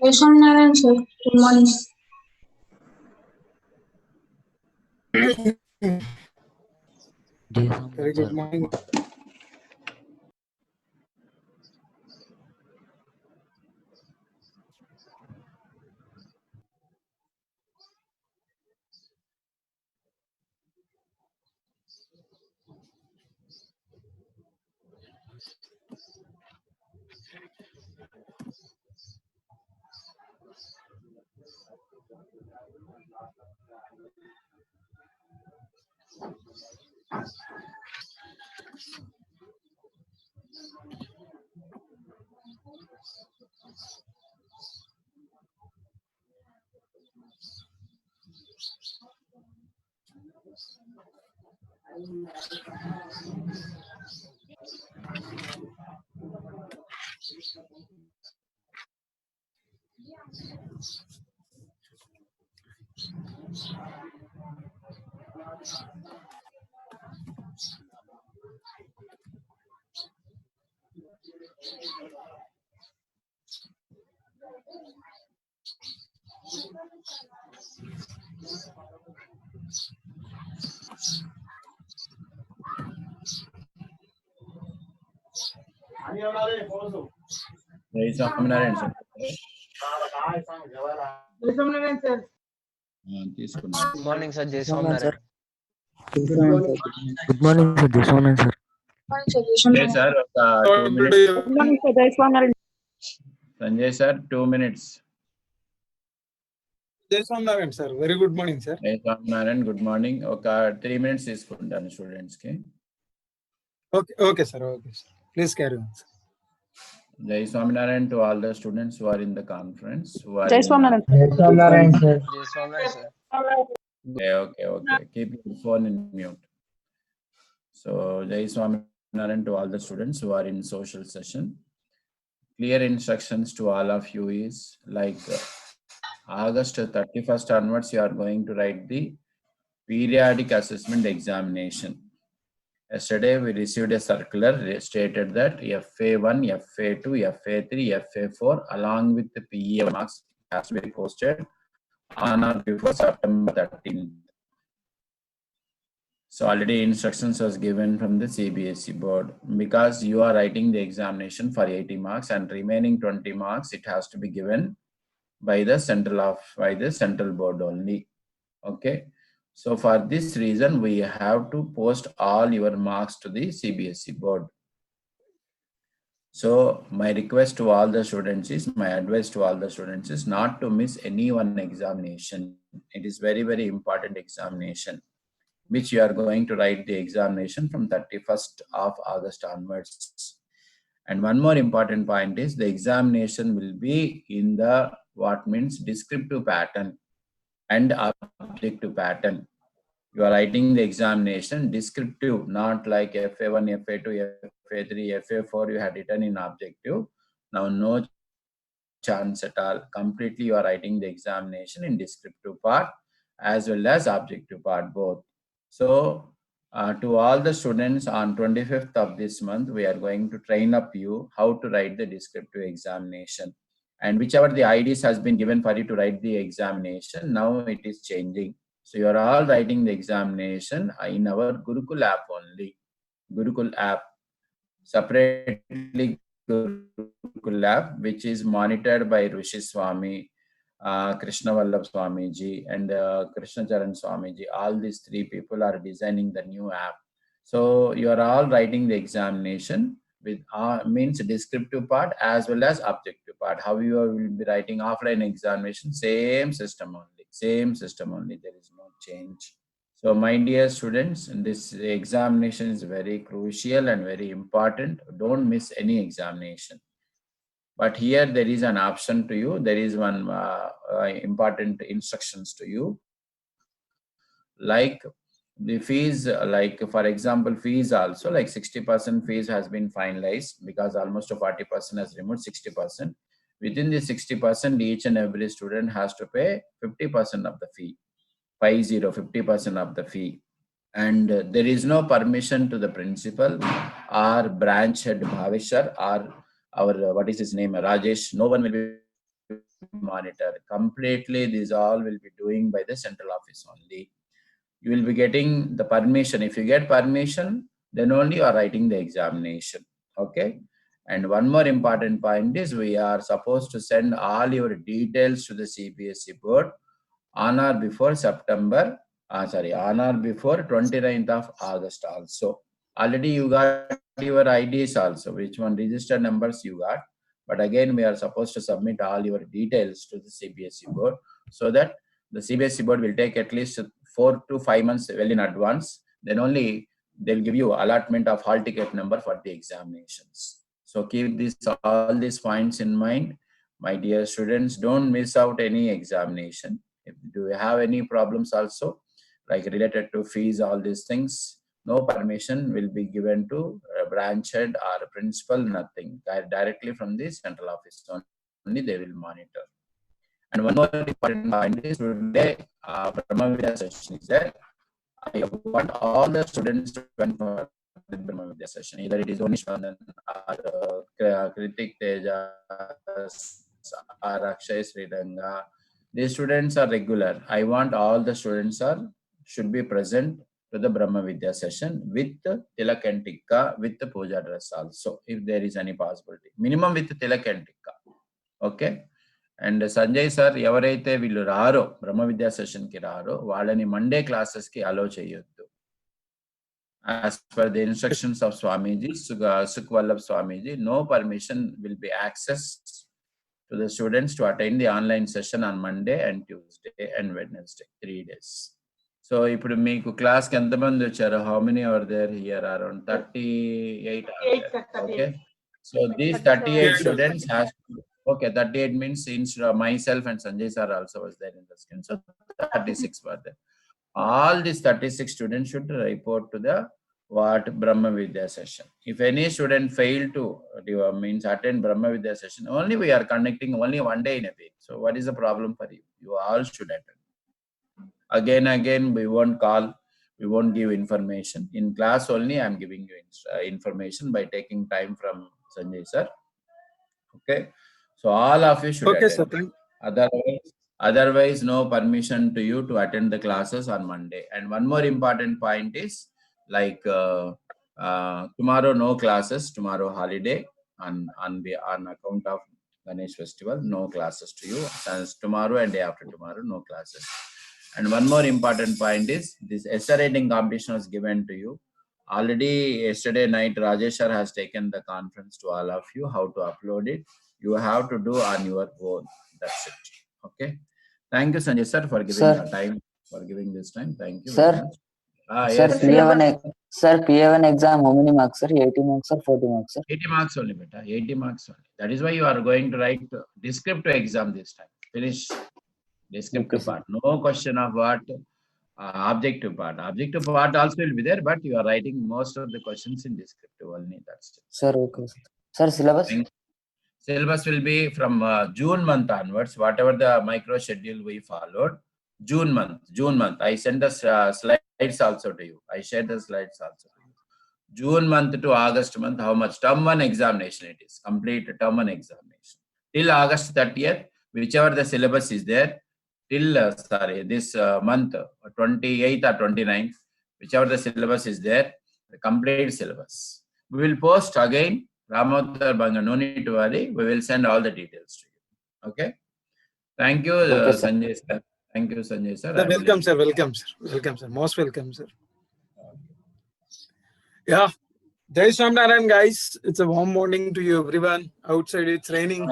Narayan sir, good morning. Very good morning. Jai Swaminarayan sir. తీసుకున్నాను. Good morning, sir. Jai Swaminarayan. Good morning, Good morning, sir. Jai Swaminarayan, sir. Sanjay sir, ఒక 2 minutes. Good morning, sir. Jai Swaminarayan. Sanjay sir, 2 minutes. Jai Swaminarayan, sir. Very good morning, sir. Jai Swaminarayan, good morning. ఒక 3 minutes తీసుకుంటాను students కి. Okay, sir. Okay, sir. Please carry on, sir. Jai Swaminarayan to all the students who are in the conference. Jai Swaminarayan. Jai Swaminarayan, sir. Jai Swaminarayan, sir. Okay. Keep your phone in mute. So, Jai Swaminarayan to all the students who are in social session. Clear instructions to all of you is like August 31st onwards, you are going to write the periodic assessment examination. Yesterday, we received a circular stated that FA1, FA2, FA3, FA4, along with the PE marks, has to be posted on or before September 13th. So already instructions was given from the CBSE board. Because you are writing the examination for 80 marks and remaining 20 marks, it has to be given by the central board only. Okay. So for this reason, we have to post all your marks to the CBSE board. So my request to all the students is, my advice to all the students is not to miss any one examination. It is very, very important examination, which you are going to write the examination from 31st of August onwards. And one more important point is the examination will be in the what means descriptive pattern and objective pattern. You are writing the examination descriptive, not like FA1, FA2, FA3, FA4 you had written in objective. Now no chance at all. Completely you are writing the examination in descriptive part as well as objective part both. So to all the students, on 25th of this month, we are going to train up you how to write the descriptive examination. And whichever the IDs has been given for you to write the examination, now it is changing. So you are all writing the examination in our Gurukul app only. Gurukul app, separately Gurukul app, which is monitored by Rishi Swami, Krishna Vallabh Swamiji and Krishna Charan Swamiji. All these three people are designing the new app. So you are all writing the examination with means descriptive part as well as objective part. How you will be writing offline examination, same system only. There is no change. So my dear students, this examination is very crucial and very important. Don't miss any examination. But here there is an option to you. There is one important instructions to you. Like the fees, like for example, fees also, like 60% fees has been finalized because almost 40% has removed 60%. Within the 60%, each and every student has to pay 50% of the fee. 50% of the fee. And there is no permission to the principal or branch head Bhaveshwar or our what is his name Rajesh. No one will be monitor. Completely, these all will be doing by the central office only. You will be getting the permission. If you get permission, then only you are writing the examination. Okay. And one more important point is we are supposed to send all your details to the CBSE board on or before on or before 29th of August also. Already you got your IDs also, which one registered numbers you got. But again, we are supposed to submit all your details to the CBSE board so that the CBSE board will take at least 4 to 5 months well in advance. Then only they'll give you allotment of hall ticket number for the examinations. So keep all these points in mind. My dear students, don't miss out any examination. If do you have any problems also, like related to fees, all these things, no permission will be given to a branch head or a principal, nothing. Directly from the central office only they will monitor. And one more important point is today, Brahma Vidya session is there. I want all the students to join for the Brahma Vidya session. Either it is Onish Vandan or Kritik Teja or Akshay Sridhanga. These students are regular. I want all the students should be present to the Brahma Vidya session with Tilak and Tikka, with the puja dress also, if there is any possibility. Minimum with Tilak and Tikka. Okay. And Sanjay sir, ఎవరైతే వీళ్ళు రారో బ్రహ్మ విద్యా session కి రారో వాళ్ళని Monday classes కి అలో చేయొద్దు. As per the instructions of Swamiji, Sukh Vallabh Swamiji, no permission will be accessed to the students to attend the online session on Monday and Tuesday and Wednesday, 3 days. So ఇప్పుడు మీకు class కి ఎంతమంది వచ్చారు? How many are there here? Around 38 are there. Okay. So these 38 students has to, okay, 38 means instead of myself and Sanjay sir also was there in the skin. So 36 were there. All these 36 students should report to the Brahma Vidya session. If any student fail to attend Brahma Vidya session, only we are conducting only 1 day in a week. So what is the problem for you? You all should attend. Again, we won't call, we won't give information. In class only, I am giving you information by taking time from Sanjay sir. Okay. So all of you should attend. Otherwise, no permission to you to attend the classes on Monday. And one more important point is, like tomorrow no classes, tomorrow holiday on account of Ganesh festival, no classes to you. Since tomorrow and day after tomorrow, no classes. And one more important point is this essay writing competition was given to you. Already yesterday night, Rajesh sir has taken the conference to all of you, how to upload it. You have to do on your own. That's it. Okay. Thank you, Sanjay sir, for giving your time, for giving this time. Thank you. Sir, very much. sir, Yes. PA1 exam, how many marks, sir? 80 marks or 40 marks, sir? 80 marks only, beta. 80 marks only. That is why you are going to write descriptive exam this time. Finish descriptive part. No question of what objective part. Objective part also will be there, but you are writing most of the questions in descriptive only. That's it. Sir, okay. Sir, syllabus? Syllabus will be from June month onwards, whatever the micro schedule we followed. June month. I sent the slides also to you. I shared the slides also to you. June month to August month, how much? Term 1 examination it is. Complete term 1 examination. Till August 30th, whichever the syllabus is there, till this month 28th or 29th, whichever the syllabus is there, the complete syllabus. We will post again. Ramotar Banga, no need to worry. We will send all the details to you. Okay. Thank you, Okay, sir. Sanjay sir. Thank you, Sanjay sir. Welcome, sir. Welcome, sir. Welcome, sir. Most welcome, sir. Yeah. Jai Swaminarayan, guys. It's a warm morning to you, everyone. Outside it's raining.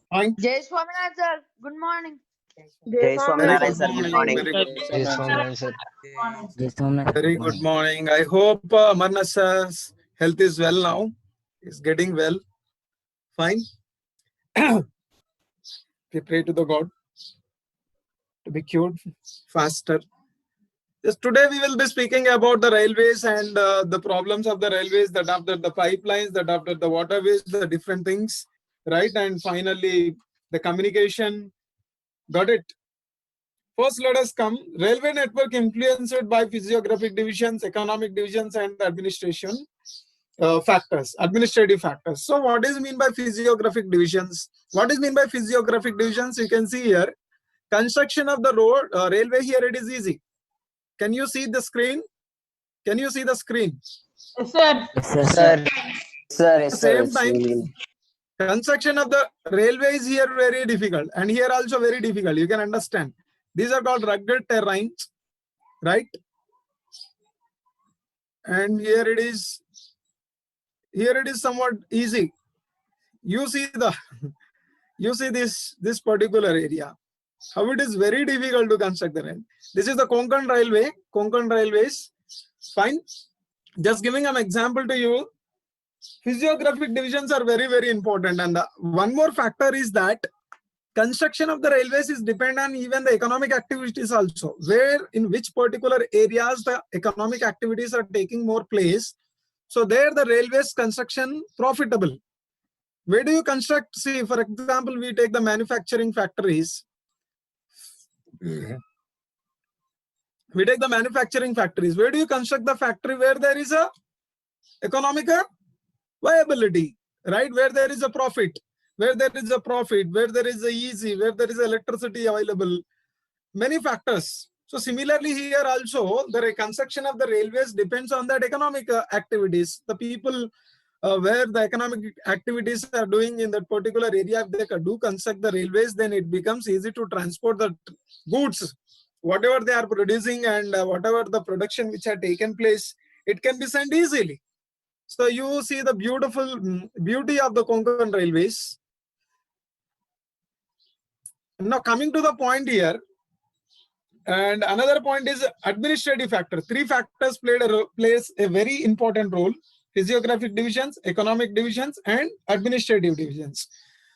Fine. Jai Swaminarayan sir, good morning. Jai Swaminarayan sir, good morning. Very good. Jai Swaminarayan sir. Very good morning. I hope Amarnath sir's health is well now. He's getting well. Fine. We pray to the God to be cured faster. Yes, today we will be speaking about the railways and the problems of the railways, that after the pipelines, that after the waterways, the different things, right? And finally, the communication. Got it? First, let us come. Railway network influenced by physiographic divisions, economic divisions, and administration. factors, administrative factors. So what is mean by physiographic divisions? What is mean by physiographic divisions? You can see here, construction of the road, railway, here it is easy. Can you see the screen? Can you see the screen? Yes, sir. Yes, Sir, sir. Yes, sir. Same It's time, really- construction of the railway is here very difficult, and here also very difficult. You can understand. These are called rugged terrains, right? And here it is. Here it is somewhat easy. You see the, you see this particular area. How it is very difficult to construct the rail. This is the Konkan Railway. Konkan Railways. Fine. Just giving an example to you. Physiographic divisions are very, very important. And one more factor is that construction of the railways is dependent on even the economic activities also. Where in which particular areas the economic activities are taking more place. So there the railways construction profitable. Where do you construct? See, for example, we take the manufacturing factories. We take the manufacturing factories. Where do you construct the factory? Where there is a economic viability, right? Where there is a profit, where there is a profit, where there is a easy, where there is electricity available, many factors. So similarly here also, the construction of the railways depends on that economic activities. The people where the economic activities are doing in that particular area, if they do construct the railways, then it becomes easy to transport the goods, whatever they are producing and whatever the production which had taken place, it can be sent easily. So you see the beautiful beauty of the Konkan Railways. Now coming to the point here, and another point is administrative factor. Three factors plays a very important role: physiographic divisions, economic divisions, and administrative divisions.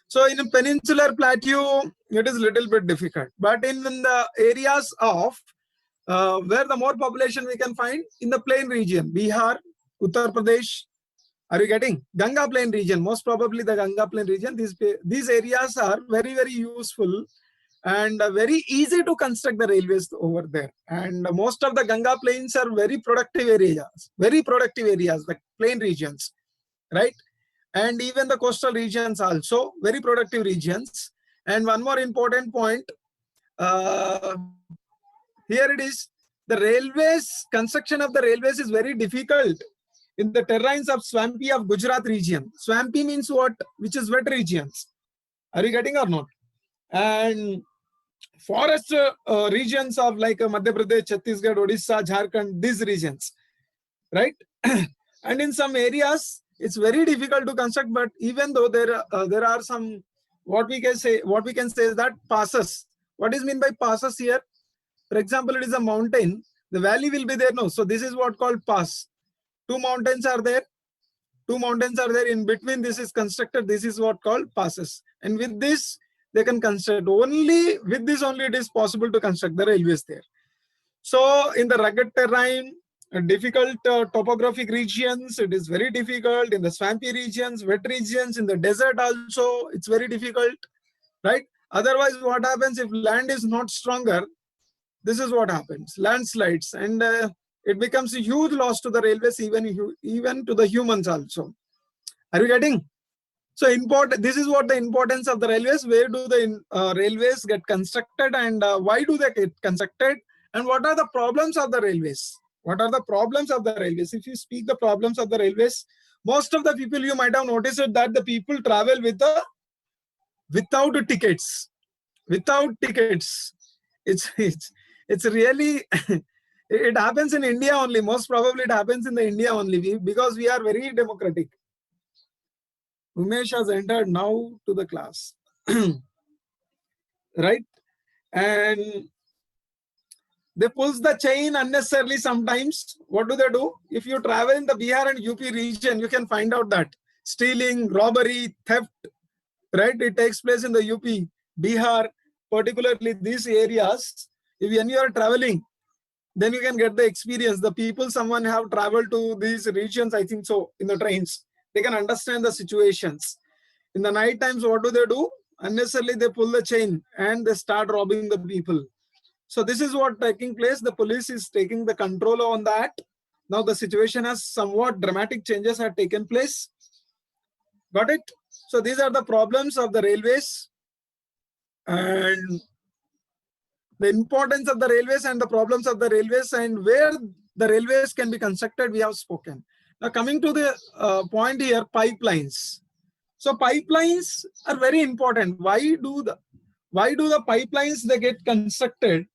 So in a peninsular plateau, it is a little bit difficult. But in the areas of where the more population we can find in the plain region, Bihar, Uttar Pradesh, are you getting? Ganga Plain region, most probably the Ganga Plain region. These areas are very, very useful and very easy to construct the railways over there. And most of the Ganga Plains are very productive areas, the plain regions, right? And even the coastal regions also, very productive regions. And one more important point, here it is, the railways, construction of the railways is very difficult in the terrains of swampy of Gujarat region. Swampy means what? Which is wet regions. Are you getting or not? And forest regions of like Madhya Pradesh, Chhattisgarh, Odisha, Jharkhand, these regions, right? And in some areas, it's very difficult to construct. But even though there are some, what we can say is that passes. What is mean by passes here? For example, it is a mountain. The valley will be there. No, so this is what called pass. Two mountains are there. In between this is constructed. This is what called passes. And with this, they can construct. Only with this only it is possible to construct the railways there. So in the rugged terrain, difficult topographic regions, it is very difficult. In the swampy regions, wet regions, in the desert also, it's very difficult, right? Otherwise, what happens if land is not stronger? This is what happens, landslides, and it becomes a huge loss to the railways, even to the humans also. Are you getting? So this is what the importance of the railways. Where do the railways get constructed, and why do they get constructed? And what are the problems of the railways? What are the problems of the railways? If you speak the problems of the railways, most of the people, you might have noticed that the people travel without tickets. Without tickets. It's really it happens in India only. Most probably it happens in the India only, because we are very democratic. Umesh has entered now to the class. Right? And they pulls the chain unnecessarily sometimes. What do? If you travel in the Bihar and UP region, you can find out that stealing, robbery, theft, right? It takes place in the UP, Bihar, particularly these areas. When you are traveling, then you can get the experience. The people, someone have traveled to these regions, I think so, in the trains, they can understand the situations. In the night times, what do? Unnecessarily, they pull the chain and they start robbing the people. So this is what taking place. The police is taking the control on that. Now the situation has somewhat dramatic changes have taken place. Got it? So these are the problems of the railways and the importance of the railways and the problems of the railways and where the railways can be constructed, we have spoken. Now coming to the point here, pipelines. So pipelines are very important. Why do the pipelines they get constructed?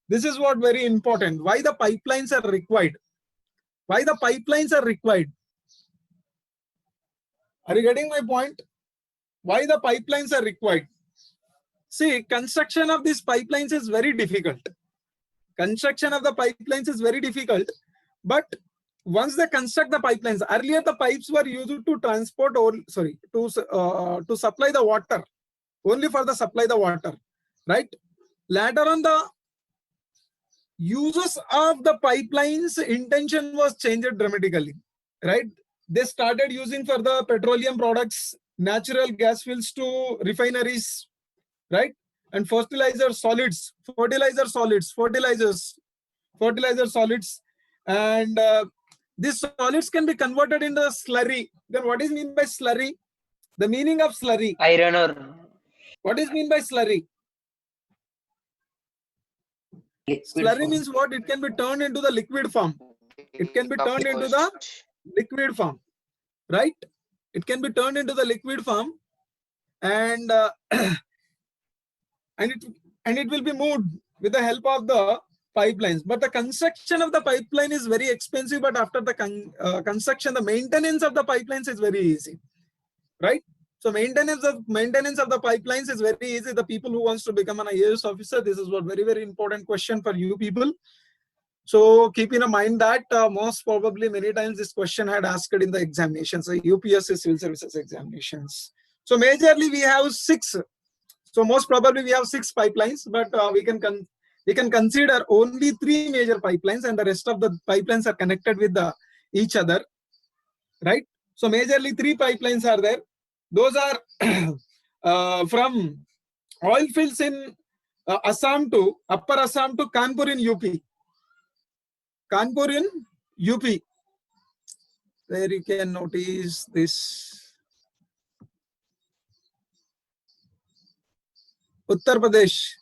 This is what very important. Why the pipelines are required? Why the pipelines are required? Are you getting my point? Why the pipelines are required? See, construction of these pipelines is very difficult. Construction of the pipelines is very difficult. But once they construct the pipelines, earlier the pipes were used to transport or to supply the water, only for the supply the water, right? Later on, the uses of the pipelines intention was changed dramatically, right? They started using for the petroleum products, natural gas fields to refineries, right? And fertilizer solids, and these solids can be converted into slurry. Then what is mean by slurry? The meaning of slurry. Iron ore. What is mean by slurry? Slurry means what? It can be turned into the liquid form. It can be turned into the liquid form, right? It can be turned into the liquid form, and it will be moved with the help of the pipelines. But the construction of the pipeline is very expensive. But after the construction, the maintenance of the pipelines is very easy, right? So maintenance of the pipelines is very easy. The people who wants to become an IAS officer, this is what very important question for you people. So keep in mind that most probably many times this question had asked in the examinations, so UPSC civil services examinations. So majorly we have 6. So most probably we have 6 pipelines, but we can consider only 3 major pipelines, and the rest of the pipelines are connected with each other, right? So majorly 3 pipelines are there. Those are from oil fields in Assam to Upper Assam to Kanpur in UP. Kanpur in UP. There you can notice this. Uttar Pradesh.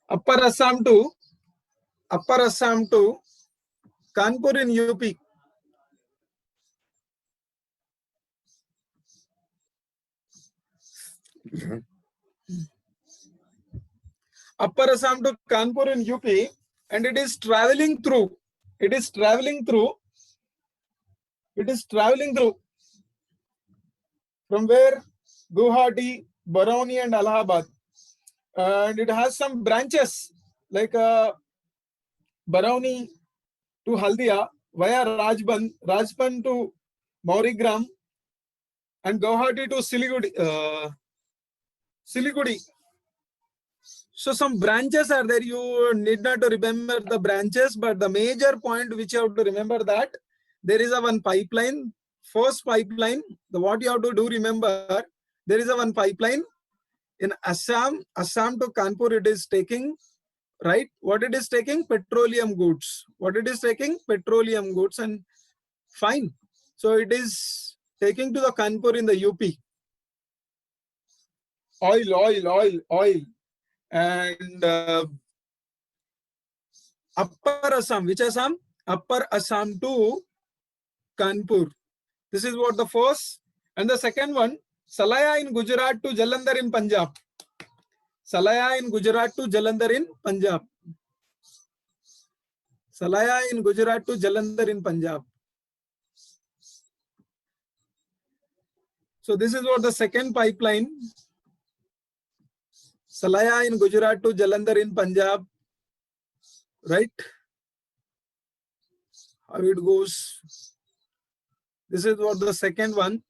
Upper Assam to Kanpur in UP. Upper Assam to Kanpur in UP, and it is traveling through from where? Guwahati, Barauni and Allahabad. And it has some branches like Barauni to Haldia via Rajband to Maurigram, and Guwahati to Siliguri. So some branches are there. You need not to remember the branches, but the major point which you have to remember that there is a one pipeline. First pipeline, what you have to do, remember, there is a one pipeline in Assam to Kanpur. It is taking, right? What it is taking? Petroleum goods. What it is taking? Petroleum goods, and fine. So it is taking to the Kanpur in the UP. Oil. And Upper Assam, which Assam? Upper Assam to Kanpur. This is what the first. And the second one, Salaya in Gujarat to Jalandhar in Punjab. Salaya in Gujarat to Jalandhar in Punjab. Salaya in Gujarat to Jalandhar in Punjab. So this is what the second pipeline. Salaya in Gujarat to Jalandhar in Punjab, right? How it goes. This is what the second one.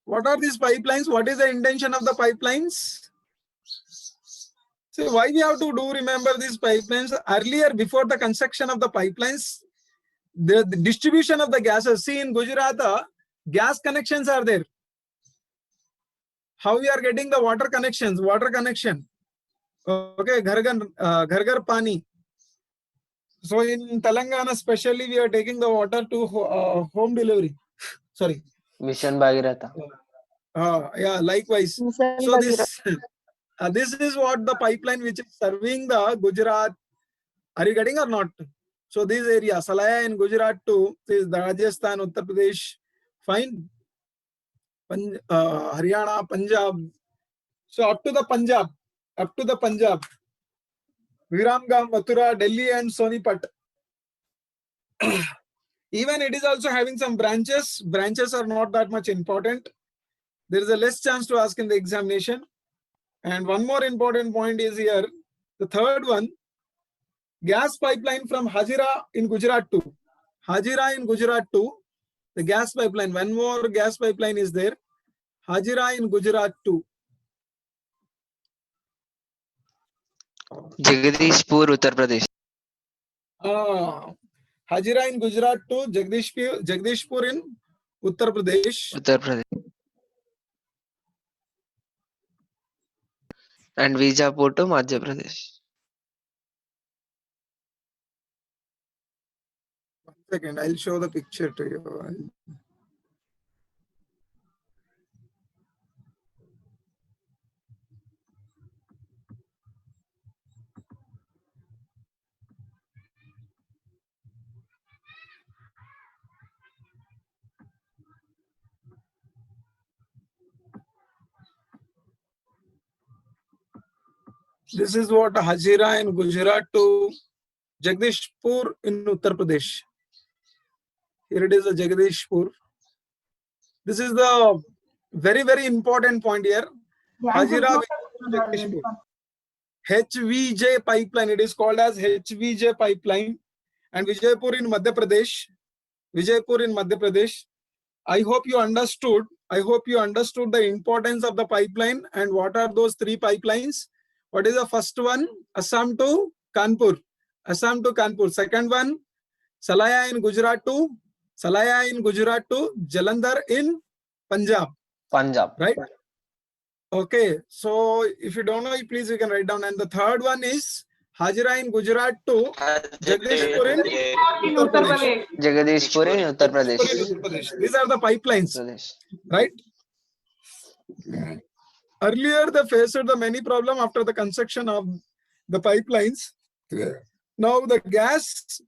What are these pipelines? What is the intention of the pipelines? So why we have to remember these pipelines? Earlier, before the construction of the pipelines, the distribution of the gases. See, in Gujarat, gas connections are there. How we are getting the water connection, Okay, ghar ghar pani. So in Telangana, especially, we are taking the water to home delivery. Sorry. Mission Bhagirath. Yeah, likewise. So this is what the pipeline which is serving the Gujarat. Are you getting or not? So this area, Salaya in Gujarat too, is the Rajasthan, Uttar Pradesh, fine. Haryana, Punjab. So up to the Punjab, Viramgam, Mathura, Delhi, and Sonipat. Even it is also having some branches. Branches are not that much important. There is a less chance to ask in the examination. And one more important point is here. The third one, gas pipeline from Hazira in Gujarat to the gas pipeline. One more gas pipeline is there. Hazira in Gujarat to Jagadishpur, Uttar Pradesh. Hazira in Gujarat to Jagdishpur in Uttar Pradesh. Uttar Pradesh. And Vijapur to Madhya Pradesh. One second, I'll show the picture to you. This is what Hazira in Gujarat to Jagdishpur in Uttar Pradesh. Here it is a Jagdishpur. This is the very, very important point here. Hazira Jagdishpur. HVJ pipeline. It is called as HVJ pipeline. And Vijaypur in Madhya Pradesh. I hope you understood the importance of the pipeline and what are those three pipelines. What is the first one? Assam to Kanpur. Second one, Salaya in Gujarat to Jalandhar in Punjab. Right? Okay. So if you don't know, please you can write down. And the third one is Hazira in Gujarat to Jagdishpur in Uttar Pradesh. Jagadishpur in Uttar Pradesh. These are the pipelines. Right? Earlier, they faced the many problem after the construction of the pipelines. Now the gas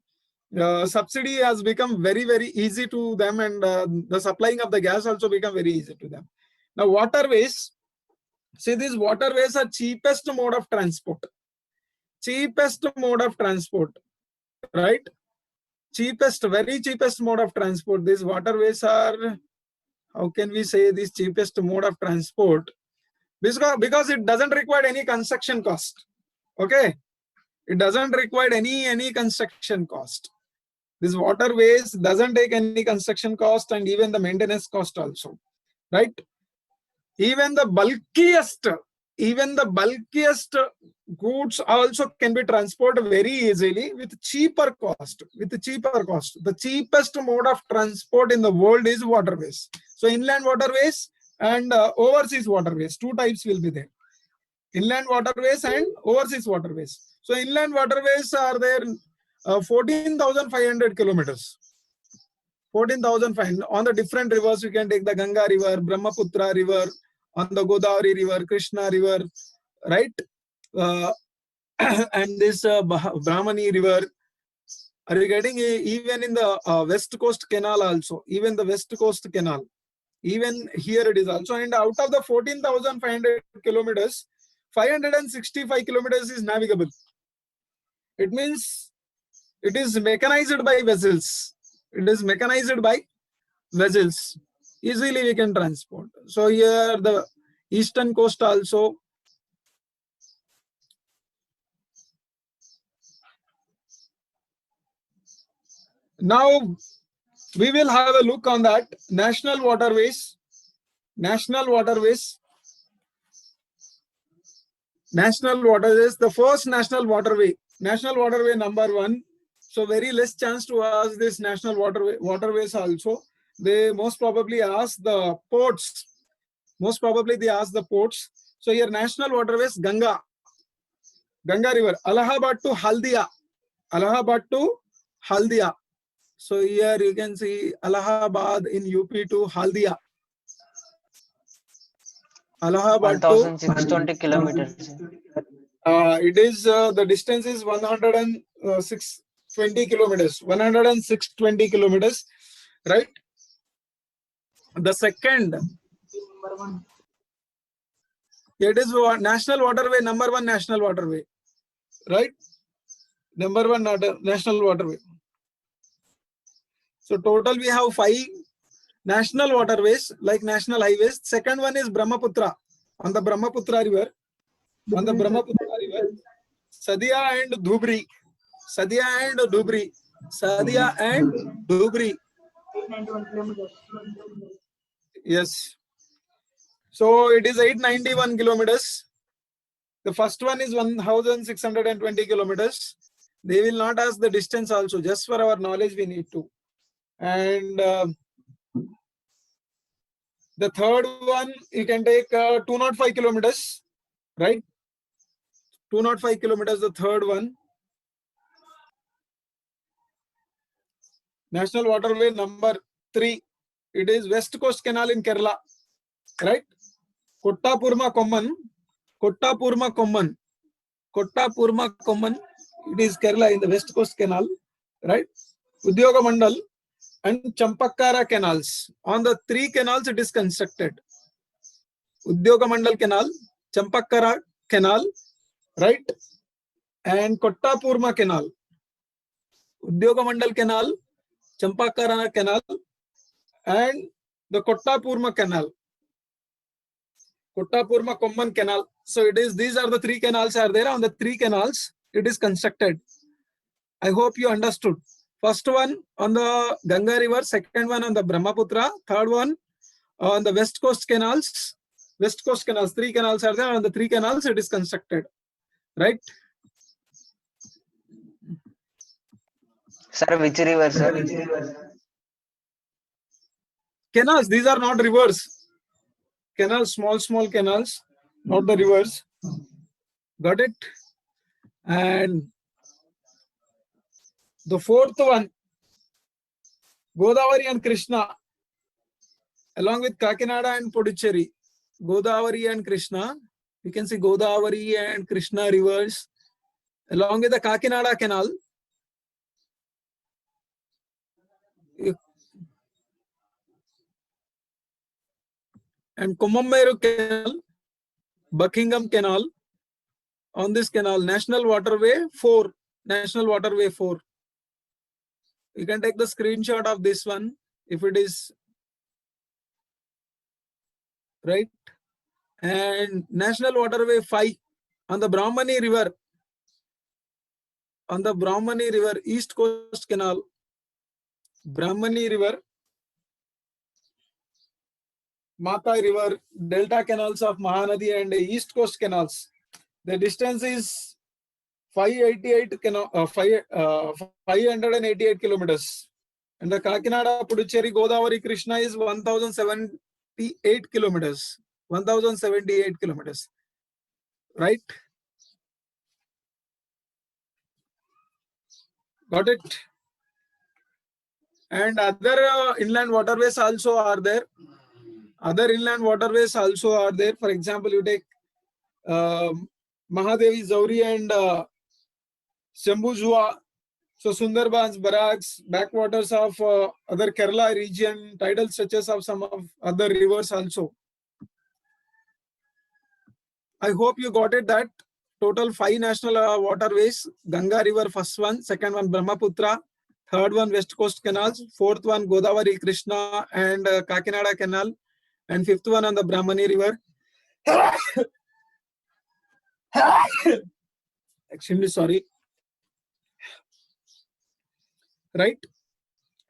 subsidy has become very, very easy to them, and the supplying of the gas also become very easy to them. Now waterways, see, these waterways are cheapest mode of transport. Right? Very cheapest mode of transport. These waterways are, how can we say, this cheapest mode of transport? Because it doesn't require any construction cost. Okay, it doesn't require any construction cost. This waterways doesn't take any construction cost and even the maintenance cost also, right? Even the bulkiest goods also can be transported very easily with cheaper cost. The cheapest mode of transport in the world is waterways. So inland waterways and overseas waterways, two types will be there. Inland waterways and overseas waterways. So inland waterways are there 14,500 kilometers. 14,500 on the different rivers. You can take the Ganga River, Brahmaputra River, on the Godavari River, Krishna River, right? And this Brahmani River. Are you getting even in the West Coast Canal also? Even the West Coast Canal. Even here it is also. And out of the 14,500 kilometers, 565 kilometers is navigable. It means it is mechanized by vessels. Easily we can transport. So here the eastern coast also. Now we will have a look on that. National waterways. The first national waterway number 1. So very less chance to ask this national waterways also. They most probably ask the ports. So here national waterways, Ganga. Ganga River, Allahabad to Haldia. Allahabad to Haldia. So here you can see Allahabad in UP to Haldia. Allahabad to 1620 kilometers. it is the distance is 106.20 kilometers. 106.20 kilometers, right? The second, it is national waterway, number one national waterway, right? Number one national waterway. So total we have 5 national waterways, like national highways. Second one is Brahmaputra, on the Brahmaputra river. On the Brahmaputra river, Sadia and Dhubri. Sadia and Dhubri. Sadia and Dhubri. 891 kilometers. Yes. So it is 891 kilometers. The first one is 1620 kilometers. They will not ask the distance also, just for our knowledge we need to. And the third one, you can take 205 kilometers, right? 205 kilometers, the third one. National waterway number 3. It is West Coast Canal in Kerala, right? Kottapurma Komman. Kottapurma Komman. Kottapurma Komman. It is Kerala in the West Coast Canal, right? Udyoga Mandal and Champakkara canals. On the 3 canals it is constructed. Udyoga Mandal Canal, Champakkara Canal, right? And Kottapurma Canal. Udyoga Mandal Canal, Champakkara Canal, and the Kottapurma Canal. Kottapurma Komman Canal. So it is, these are the 3 canals are there. On the 3 canals it is constructed. I hope you understood. First one on the Ganga River, second one on the Brahmaputra, third one on the West Coast canals. West Coast canals, 3 canals are there. On the 3 canals it is constructed, right? Sir, which river, sir? Canals, these are not rivers. Canals, small canals, not the rivers. Got it? And the fourth one, Godavari and Krishna, along with Kakinada and Puducherry. Godavari and Krishna, you can see Godavari and Krishna rivers, along with the Kakinada Canal. And Komammeru Canal, Buckingham Canal. On this canal, National Waterway 4. National Waterway 4. You can take the screenshot of this one if it is right. And National Waterway 5 on the Brahmani River. On the Brahmani River, East Coast Canal. Brahmani River, Matai River, Delta canals of Mahanadi and East Coast canals. The distance is 588 kilometers. And the Kakinada, Puducherry, Godavari, Krishna is 1078 kilometers. 1078 kilometers. Right? Got it? And other inland waterways also are there. Other inland waterways also are there. For example, you take Mahadevi, Zauri and Shambhujua. So Sundarbans, Barracks, backwaters of other Kerala region, tidal stretches of some of other rivers also. I hope you got it that total 5 national waterways. Ganga River first one, second one Brahmaputra, third one West Coast canals, fourth one Godavari, Krishna and Kakinada Canal, and fifth one on the Brahmani River. Extremely sorry. Right?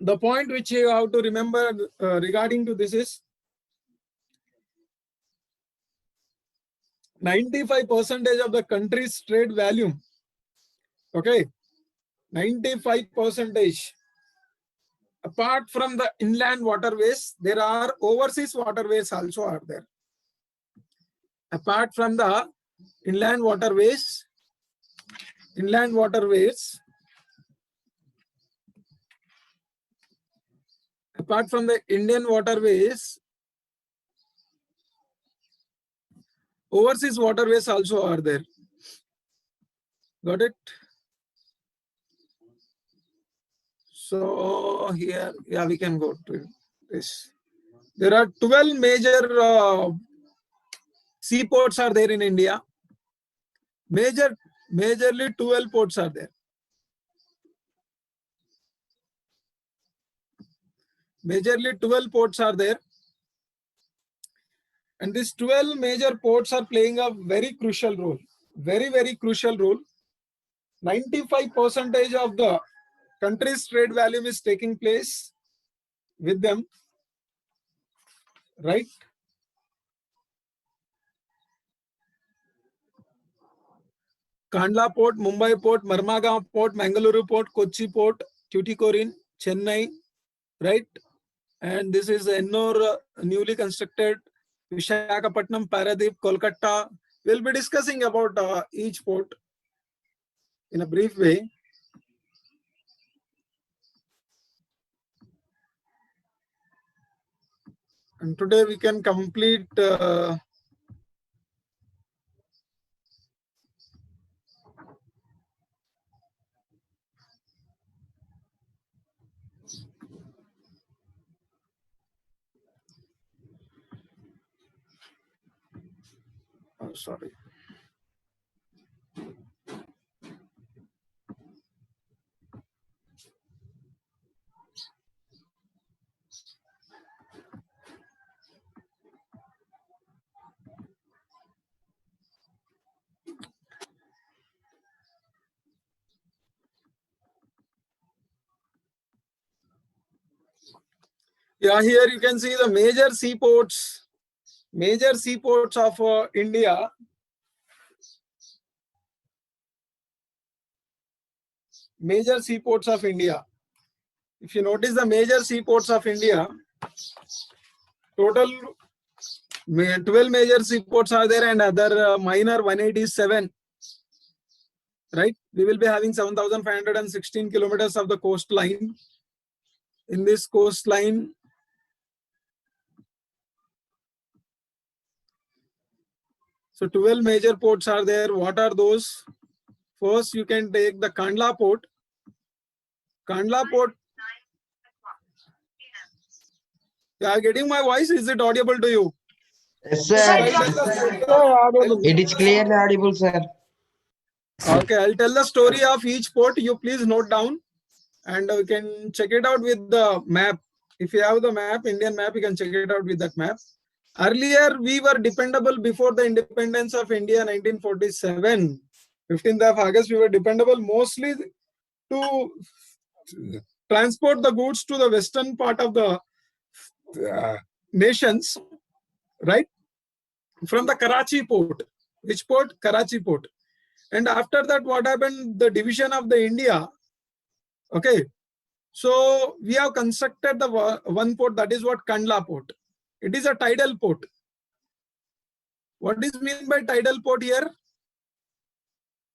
The point which you have to remember regarding to this is 95% of the country's trade volume. Okay, 95%. Apart from the inland waterways, there are overseas waterways also are there. Apart from the inland waterways, inland waterways, apart from the Indian waterways, overseas waterways also are there. Got it? So here, yeah, we can go to this. There are 12 major seaports are there in India. Majorly 12 ports are there. Majorly 12 ports are there. And these 12 major ports are playing a very crucial role. Very, very crucial role. 95% of the country's trade volume is taking place with them. Right? Kandla Port, Mumbai Port, Marmagaon Port, Mangaluru Port, Kochi Port, Tuticorin, Chennai, right? And this is Ennore, newly constructed, Visakhapatnam, Paradeep, Kolkata. We'll be discussing about each port in a brief way. And today we can complete sorry. Yeah, here you can see the major seaports of India. Major seaports of India. If you notice the major seaports of India, total 12 major seaports are there and other minor 187. Right? We will be having 7,516 kilometers of the coastline. In this coastline, so 12 major ports are there. What are those? First, you can take the Kandla Port. Kandla Port. You are getting my voice? Is it audible to you? Yes, sir. It is clearly audible, sir. Okay, I'll tell the story of each port. You please note down and we can check it out with the map. If you have the map, Indian map, you can check it out with that map. Earlier, we were dependable before the independence of India, 1947. 15th of August, we were dependable mostly to transport the goods to the western part of the nations, right? From the Karachi port. Which port? Karachi port. And after that, what happened? The division of the India. Okay. So we have constructed the one port, that is what Kandla port. It is a tidal port. What is meant by tidal port here?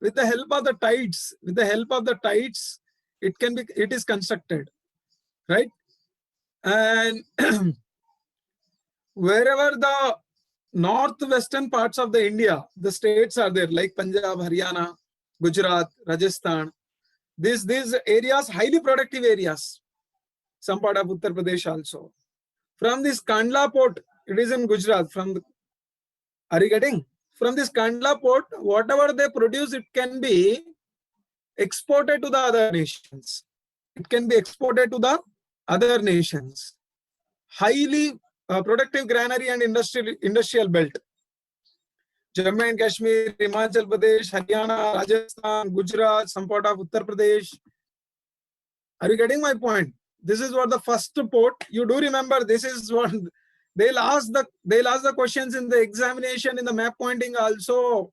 With the help of the tides, it is constructed, right? And wherever the northwestern parts of the India, the states are there, like Punjab, Haryana, Gujarat, Rajasthan. These areas, highly productive areas. Some part of Uttar Pradesh also. From this Kandla port, it is in Gujarat. Are you getting? From this Kandla port, whatever they produce, it can be exported to the other nations. It can be exported to the other nations. Highly productive granary and industrial belt. Jammu and Kashmir, Himachal Pradesh, Haryana, Rajasthan, Gujarat, some part of Uttar Pradesh. Are you getting my point? This is what the first port. You do remember this is what they'll ask the questions in the examination in the map pointing also.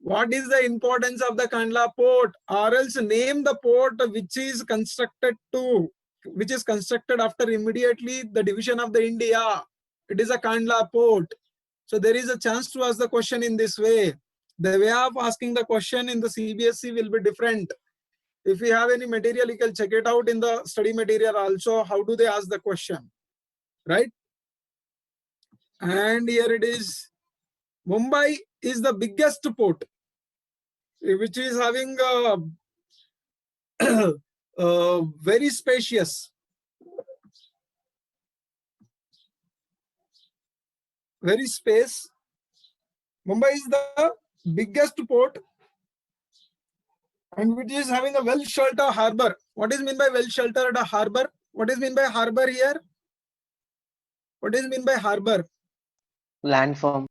What is the importance of the Kandla port? Or else name the port which is constructed after immediately the division of the India. It is a Kandla port. So there is a chance to ask the question in this way. The way of asking the question in the CBSE will be different. If you have any material, you can check it out in the study material also. How do they ask the question, right? And here it is. Mumbai is the biggest port, which is having very spacious. Very space. Mumbai is the biggest port and which is having a well-sheltered harbor. What is mean by well-sheltered harbor? What is mean by harbor here? What is mean by harbor? Landform.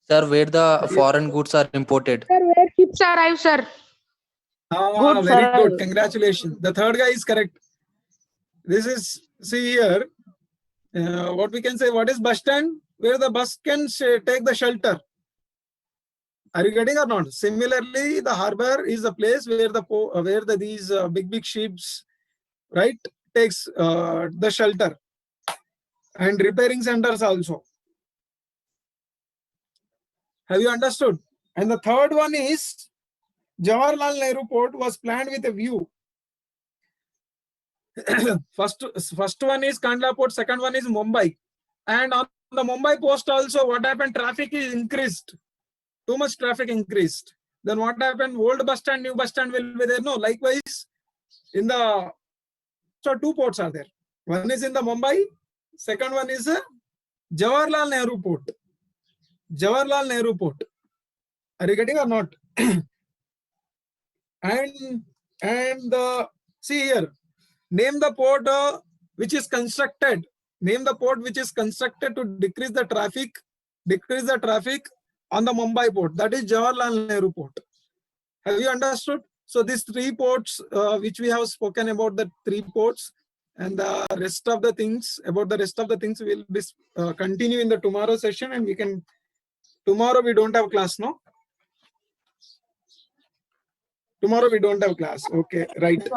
Sir, where the foreign goods are imported. Sir, where ships arrive, sir? Goods Very arrive. good. Congratulations. The third guy is correct. This is, see here, what we can say, what is bus stand? Where the bus can take the shelter. Are you getting or not? Similarly, the harbor is a place where these big ships, right, takes the shelter. And repairing centers also. Have you understood? And the third one is Jawaharlal Nehru Port was planned with a view. First one is Kandla Port, second one is Mumbai. And on the Mumbai post also, what happened? Traffic is increased. Too much traffic increased. Then what happened? Old bus stand, new bus stand will be there. No, likewise, in the, so two ports are there. One is in the Mumbai, second one is Jawaharlal Nehru Port. Jawaharlal Nehru Port. Are you getting or not? And see here, name the port which is constructed. Name the port which is constructed to decrease the traffic on the Mumbai port. That is Jawaharlal Nehru Port. Have you understood? So these three ports which we have spoken about, the three ports, and the rest of the things, about the rest of the things will be continue in the tomorrow session, and we can, tomorrow we don't have class, no? Tomorrow we don't have class. Okay, right.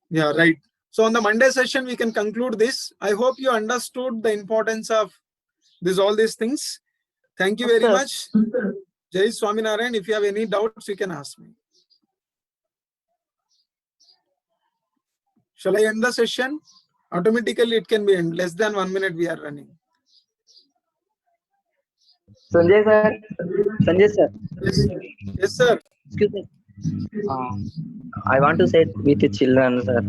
Yeah, right. So on the Monday session, we can conclude this. I hope you understood the importance of all these things. Thank you very much. Jai Swaminarayan. If you have any doubts, you can ask me. Shall I end the session? Automatically, it can be end. Less than 1 minute we are running. Sanjay sir. Yes, sir. Excuse me. I want to say with the children, sir.